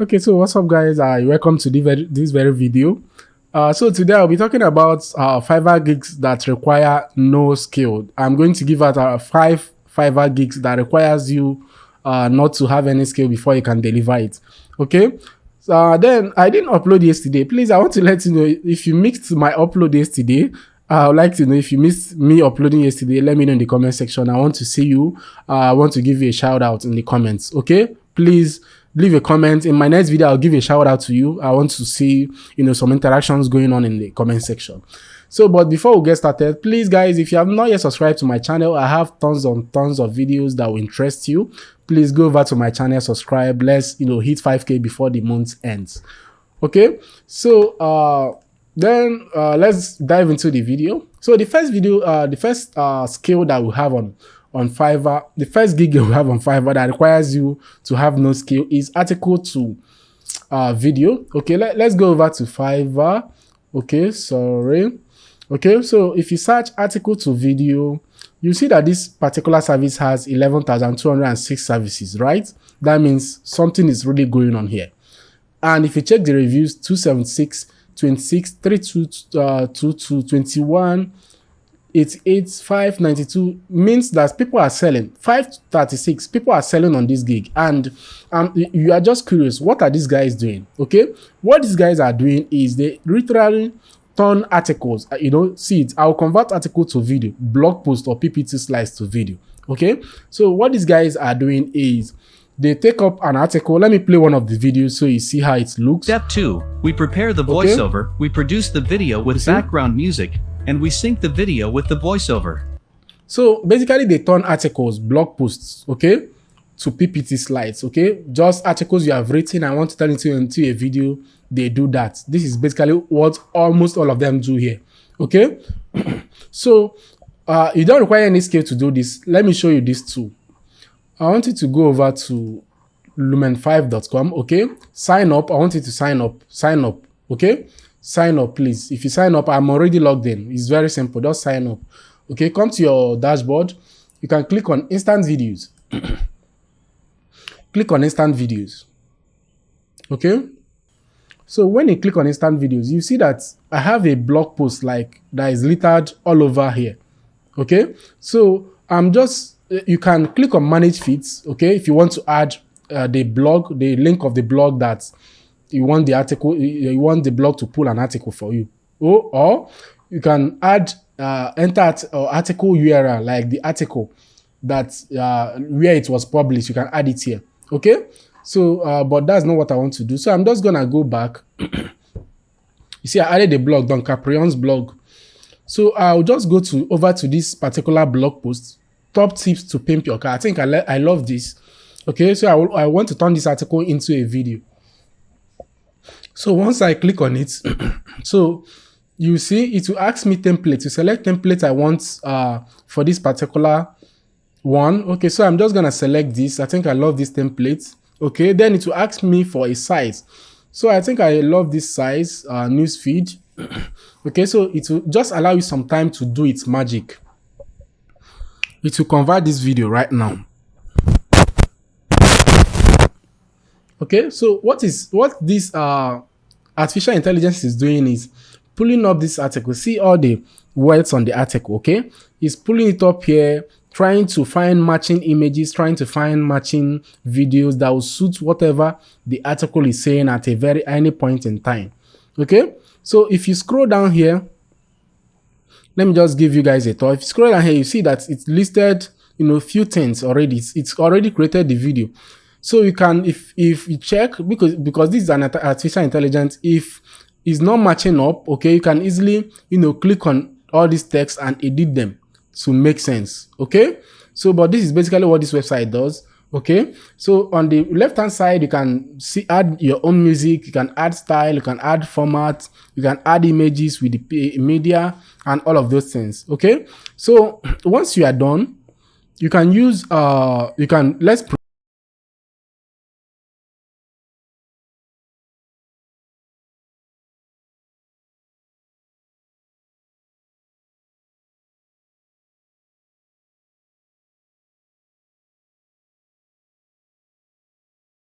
Okay, so what's up, guys? Welcome to this very video. So today I'll be talking about Fiverr gigs that require no skill. I'm going to give out 5 Fiverr gigs that requires you not to have any skill before you can deliver it. Okay. Then I didn't upload yesterday. Please, I want to let you know if you missed my upload yesterday. I would like to know if you missed me uploading yesterday. Let me know in the comment section. I want to see you. I want to give you a shout out in the comments. Okay, please leave a comment. In my next video, I'll give a shout out to you. I want to see some interactions going on in the comment section. So, but before we get started, please, guys, if you have not yet subscribed to my channel, I have tons on tons of videos that will interest you. Please go over to my channel, subscribe. Let's hit 5K before the month ends. Okay, so let's dive into the video. So the first skill that we have on Fiverr, the first gig we have on Fiverr that requires you to have no skill is article to video. Okay, let's go over to Fiverr. Okay, sorry. Okay, so if you search article to video, you see that this particular service has 11,206 services, right? That means something is really going on here. And if you check the reviews, 276, 26, 32, 22, 21, 88, 592 means that people are selling. 536, people are selling on this gig. And you are just curious, what are these guys doing? Okay, what these guys are doing is they literally turn articles. See it. I'll convert article to video, blog post or PPT slides to video. Okay, so what these guys are doing is they take up an article. Let me play one of the videos so you see how it looks. Step 2. We prepare the voiceover. We produce the video with background music, and we sync the video with the voiceover. So basically they turn articles, blog posts, okay, to PPT slides, okay? Just articles you have written and want to turn into a video, they do that. This is basically what almost all of them do here, okay? So you don't require any skill to do this. Let me show you this tool. I want you to go over to lumen5.com, okay? Sign up. I want you to sign up, okay? Sign up, please. If you sign up, I'm already logged in. It's very simple. Just sign up, okay? Come to your dashboard. You can click on instant videos. Click on instant videos, okay? So when you click on instant videos, you see that I have a blog post like that is littered all over here, okay? So you can click on manage feeds, okay? If you want to add the link of the blog that you want the article, you want the blog to pull an article for you. Or you can add enter article URL, like the article that where it was published. You can add it here, okay? So but that's not what I want to do. So I'm just gonna go back. You see, I added a blog, Don Caprion's blog. So I'll just go over to this particular blog post, top tips to pimp your car. I think I love this. Okay, so I want to turn this article into a video. So once I click on it, so you see it will ask me template. To select template I want for this particular one. Okay, so I'm just gonna select this. I think I love this template. Okay, then it will ask me for a size. So I think I love this size, news feed. Okay, so it will just allow you some time to do its magic. It will convert this video right now. Okay, so what this artificial intelligence is doing is pulling up this article. See all the words on the article, okay? It's pulling it up here, trying to find matching images, trying to find matching videos that will suit whatever the article is saying at any point in time. Okay, so if you scroll down here, let me just give you guys a thought. If you scroll down here, you see that it's listed, few things already. It's already created the video. So you can, if you check, because this is an artificial intelligence, if it's not matching up, okay, you can easily, click on all these texts and edit them to make sense, okay? So, but this is basically what this website does, okay? So on the left-hand side, you can add your own music, you can add style, you can add format, you can add images with the media and all of those things, okay? So once you are done, you can use, let's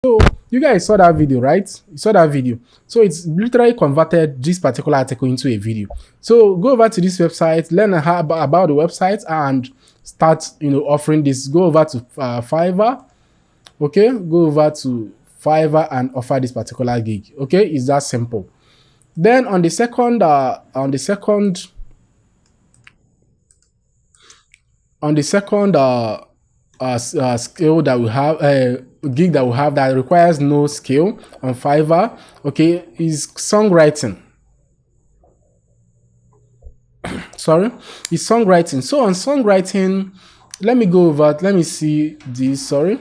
So you guys saw that video, right? You saw that video. So it's literally converted this particular article into a video. So go over to this website, learn about the website, and start, offering this. Go over to Fiverr. Okay, go over to Fiverr and offer this particular gig. Okay, it's that simple. Then on the second skill that we have, gig that we have that requires no skill on Fiverr, okay, is songwriting. Sorry, is songwriting. So on songwriting, let me go over, let me see this. Sorry.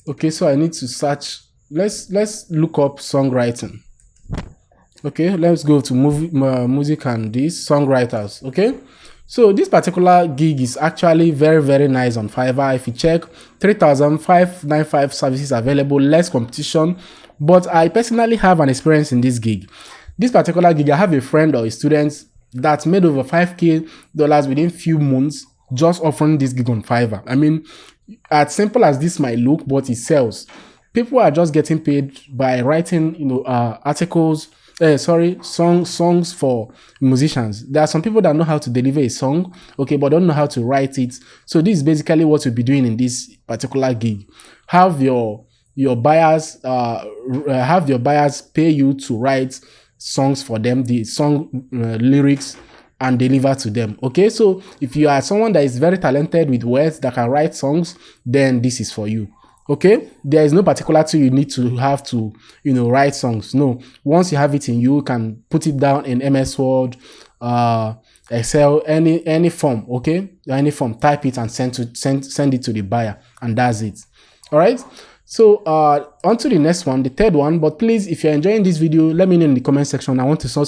Okay, so I need to search. Let's look up songwriting. Okay, let's go to music and these songwriters. Okay, so this particular gig is actually very, very nice on Fiverr. If you check, 3,595 services available, less competition. But I personally have an experience in this gig. This particular gig, I have a friend or a student that made over $5,000 within few months just offering this gig on Fiverr. I mean, as simple as this might look, but it sells. People are just getting paid by writing, articles. Songs for musicians. There are some people that know how to deliver a song, okay, but don't know how to write it. So this is basically what you'll be doing in this particular gig. Have your buyers pay you to write songs for them, the song lyrics, and deliver to them. Okay, so if you are someone that is very talented with words that can write songs, then this is for you. Okay, there is no particular tool you need to have to, write songs. No, once you have it in you can put it down in MS Word, Excel, any form. Okay, any form, type it and send it to the buyer, and that's it. All right. So on to the next one, the third one. But please, if you're enjoying this video, let me know in the comment section. I want to see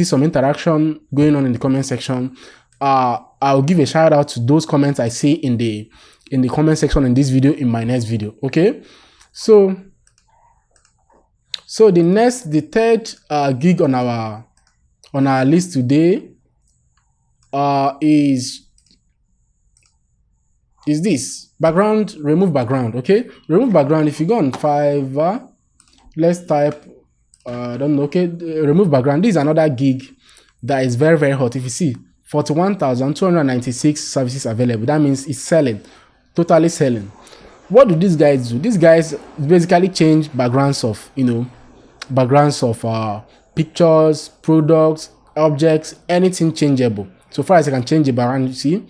some interaction going on in the comment section. I'll give a shout out to those comments I see in the comment section in this video in my next video. Okay, so the third gig on our list today is this remove background. Okay, remove background. If you go on Fiverr, let's type I don't know. Okay, remove background. This is another gig that is very, very hot. If you see 41,296 services available, that means it's selling, totally selling. What do these guys do? These guys basically change backgrounds of pictures, products, objects, anything changeable. So far as I can change the background, you see,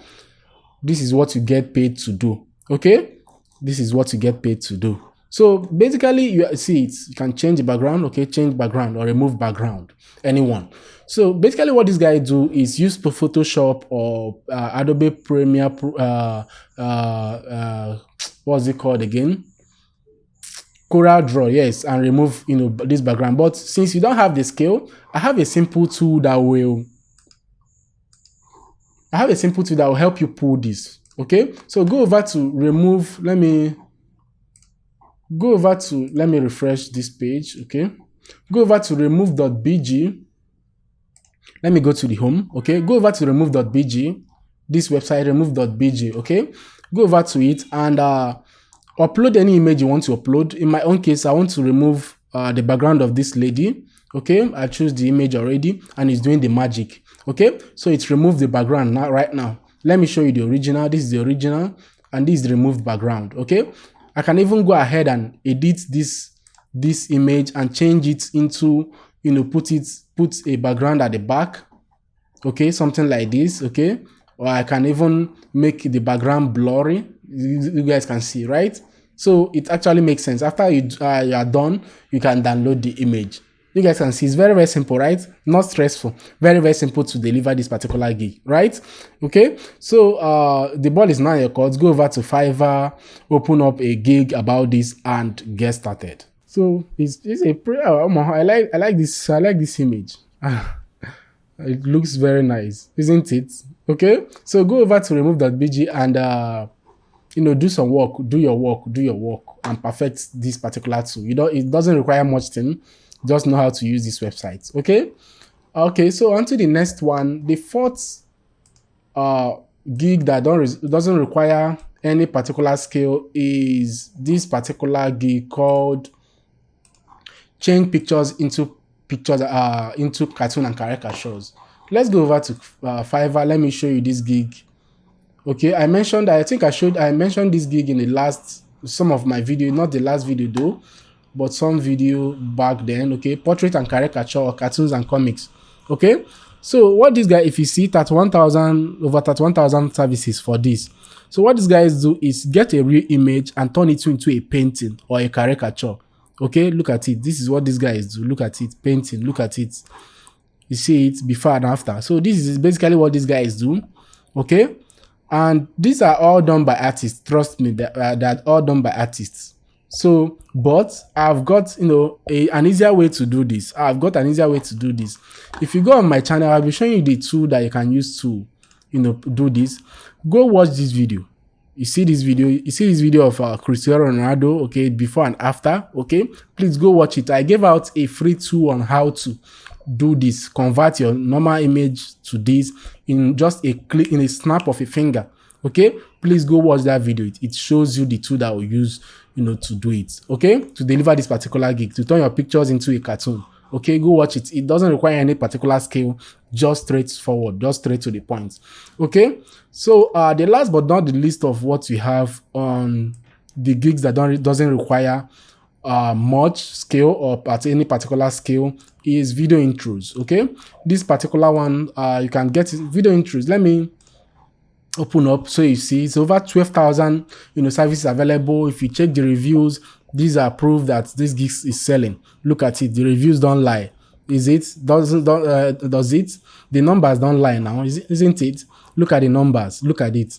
this is what you get paid to do. Okay, this is what you get paid to do. So basically, you see it. You can change the background. Okay, change background or remove background. Anyone. So basically, what these guys do is use Photoshop or Adobe Premiere. What's it called again? Corel Draw, yes, and remove this background. But since you don't have the skill, I have a simple tool that will help you pull this. Okay, so go over to remove. Let me refresh this page. Okay, go over to remove.bg. Let me go to the home. Okay, go over to remove.bg. This website, remove.bg. Okay, go over to it and upload any image you want to upload. In my own case, I want to remove the background of this lady. Okay, I choose the image already and it's doing the magic. Okay, so it's removed the background right now. Let me show you the original. This is the original and this is the removed background. Okay, I can even go ahead and edit this image and change it into, put a background at the back. Okay, something like this. Okay, or I can even make the background blurry. You guys can see, right? So it actually makes sense. After you are done, you can download the image. You guys can see it's very, very simple, right? Not stressful. Very, very simple to deliver this particular gig, right? Okay, so the ball is now in your court. Go over to Fiverr, open up a gig about this, and get started. So it's a pretty. I like this. I like this image. It looks very nice, isn't it? Okay, so go over to remove.bg and do some work, do your work, and perfect this particular tool. It doesn't require much thing. Just know how to use this website. Okay, so on to the next one. The fourth gig that doesn't require any particular scale is this particular gig called change pictures into cartoon and caricatures. Let's go over to Fiverr. Let me show you this gig. Okay, I mentioned this gig in the last some of my video, not the last video though, but some video back then. Okay, portrait and caricature or cartoons and comics. Okay, so what this guy, if you see 31,000 over 31,000 services for this. So what these guys do is get a real image and turn it into a painting or a caricature. Okay, look at it. This is what these guys do. Look at it, painting. Look at it. You see it before and after. So this is basically what these guys do. Okay, and these are all done by artists. Trust me, they're all done by artists. So, but I've got, an easier way to do this. If you go on my channel, I'll be showing you the tool that you can use to, do this. Go watch this video. You see this video of Cristiano Ronaldo, okay, before and after, okay? Please go watch it. I gave out a free tool on how to do this, convert your normal image to this in just a click, in a snap of a finger. Okay, please go watch that video. It shows you the tool that we use, to do it. Okay, to deliver this particular gig, to turn your pictures into a cartoon. Okay, go watch it. It doesn't require any particular skill, just straightforward, just straight to the point. Okay, so the last but not the least of what we have on the gigs that doesn't require much skill or at any particular skill is video intros. Okay, this particular one, you can get video intros. Let me open up so you see it's over 12,000 services available. If you check the reviews, these are proof that this gig is selling. Look at it, the reviews don't lie. Does it? The numbers don't lie now, isn't it? Look at the numbers, look at it.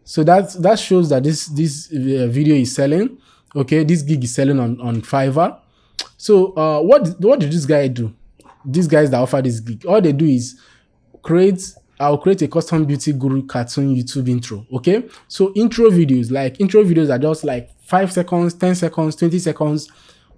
So that shows that this video is selling. Okay, this gig is selling on Fiverr. So what did this guy do? These guys that offer this gig, all they do is I'll create a custom beauty guru cartoon YouTube intro. Okay, so intro videos are just like 5 seconds, 10 seconds, 20 seconds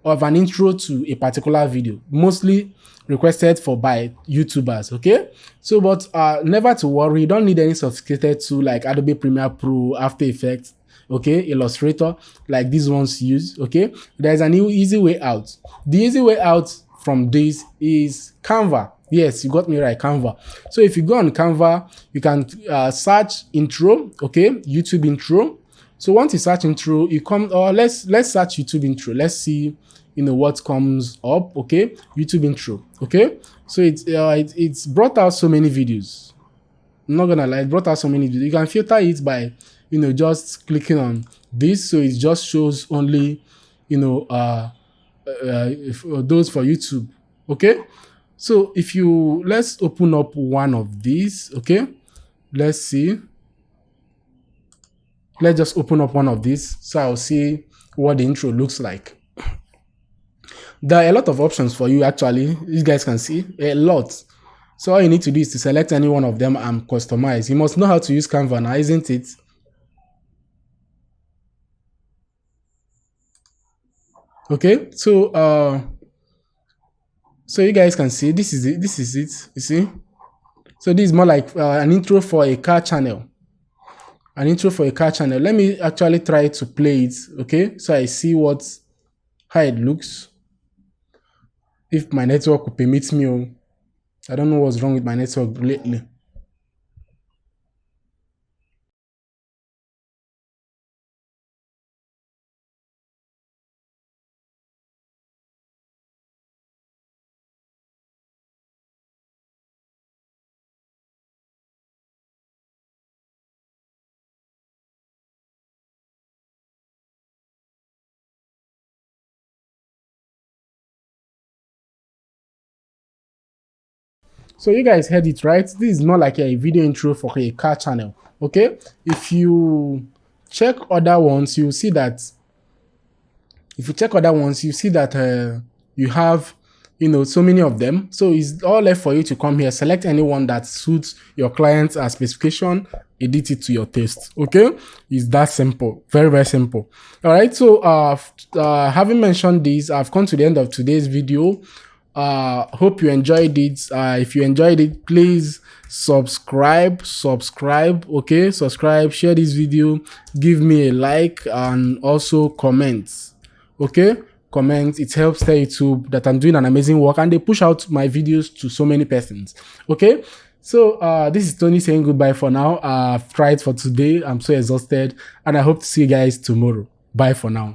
of an intro to a particular video, mostly requested by YouTubers. Okay, so but never to worry, you don't need any sophisticated tool like Adobe Premiere Pro, After Effects, okay, Illustrator like these ones use. Okay, there's an easy way out. The easy way out from this is Canva. Yes, you got me right, Canva. So if you go on Canva, you can search intro, okay, YouTube intro. So once you search intro, let's search YouTube intro. Let's see, what comes up, okay, YouTube intro, okay. So it's brought out so many videos. I'm not gonna lie, it brought out so many videos. You can filter it by, just clicking on this. So it just shows only, those for YouTube, okay. So let's open up one of these, okay? Let's see. Let's just open up one of these so I'll see what the intro looks like. There are a lot of options for you actually. You guys can see a lot. So all you need to do is to select any one of them and customize. You must know how to use Canva now, isn't it? Okay, so you guys can see this is it. You see, so this is more like an intro for a car channel. Let me actually try to play it, okay, so I see how it looks, if my network will permit me. I don't know what's wrong with my network lately. So you guys heard it, right? This is not like a video intro for a car channel, okay? If you check other ones, you see that you have, so many of them. So it's all left for you to come here, select anyone that suits your client's specification, edit it to your taste, okay? It's that simple, very, very simple. All right, so having mentioned this, I've come to the end of today's video. Hope you enjoyed it. If you enjoyed it, please subscribe. Okay, subscribe, share this video, give me a like, and also comment. Okay, comment. It helps tell YouTube that I'm doing an amazing work, and they push out my videos to so many persons. Okay, so this is Tony saying goodbye for now. I've tried for today. I'm so exhausted, and I hope to see you guys tomorrow. Bye for now.